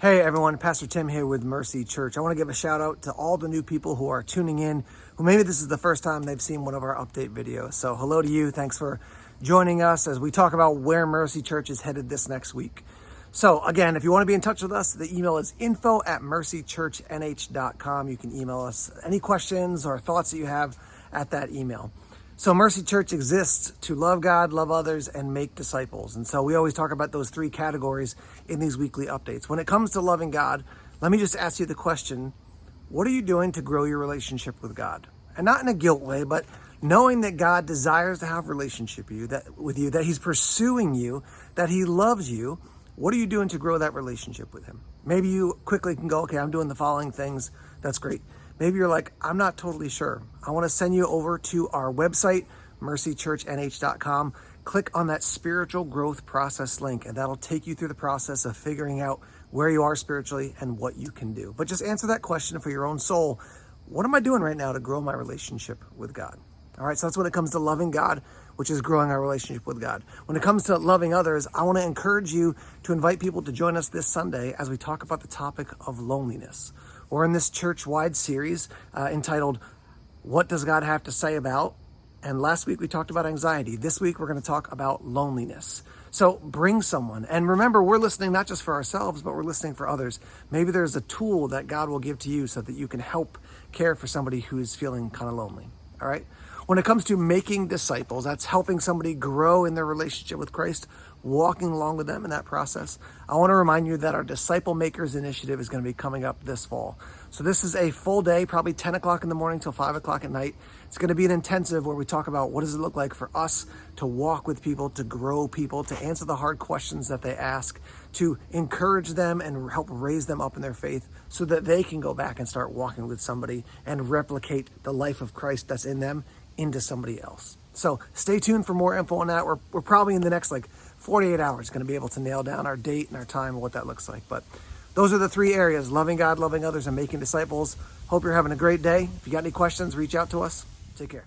Hey everyone, Pastor Tim here with Mercy Church. I want to give a shout out to all the new people who are tuning in, who maybe this is the first time they've seen one of our update videos. So hello to you. Thanks for joining us as we talk about where Mercy Church is headed this next week. So again, if you want to be in touch with us, the email is info@mercychurchnh.com. You can email us any questions or thoughts that you have at that email. So Mercy Church exists to love God, love others, and make disciples. And so we always talk about those three categories in these weekly updates. When it comes to loving God, let me just ask you the question, what are you doing to grow your relationship with God? And not in a guilt way, but knowing that God desires to have a relationship with you, that he's pursuing you, that he loves you. What are you doing to grow that relationship with him? Maybe you quickly can go, okay, I'm doing the following things. That's great. Maybe you're like, I'm not totally sure. I want to send you over to our website, mercychurchnh.com. Click on that spiritual growth process link, and that'll take you through the process of figuring out where you are spiritually and what you can do. But just answer that question for your own soul. What am I doing right now to grow my relationship with God? All right, so that's when it comes to loving God, which is growing our relationship with God. When it comes to loving others, I want to encourage you to invite people to join us this Sunday as we talk about the topic of loneliness. We're in this church-wide series entitled, What Does God Have to Say About? And last week we talked about anxiety. This week we're going to talk about loneliness. So bring someone. And remember, we're listening not just for ourselves, but we're listening for others. Maybe there's a tool that God will give to you so that you can help care for somebody who is feeling kind of lonely. All right? When it comes to making disciples, that's helping somebody grow in their relationship with Christ, walking along with them in that process. I want to remind you that our Disciple Makers Initiative is going to be coming up this fall. So this is a full day, probably 10 o'clock in the morning till 5 o'clock at night. It's going to be an intensive where we talk about what does it look like for us to walk with people, to grow people, to answer the hard questions that they ask, to encourage them and help raise them up in their faith so that they can go back and start walking with somebody and replicate the life of Christ that's in them into somebody else. So stay tuned for more info on that. We're probably in the next 48 hours going to be able to nail down our date and our time and what that looks like. But those are the three areas: loving God, loving others, and making disciples. Hope you're having a great day. If you got any questions, reach out to us. Take care.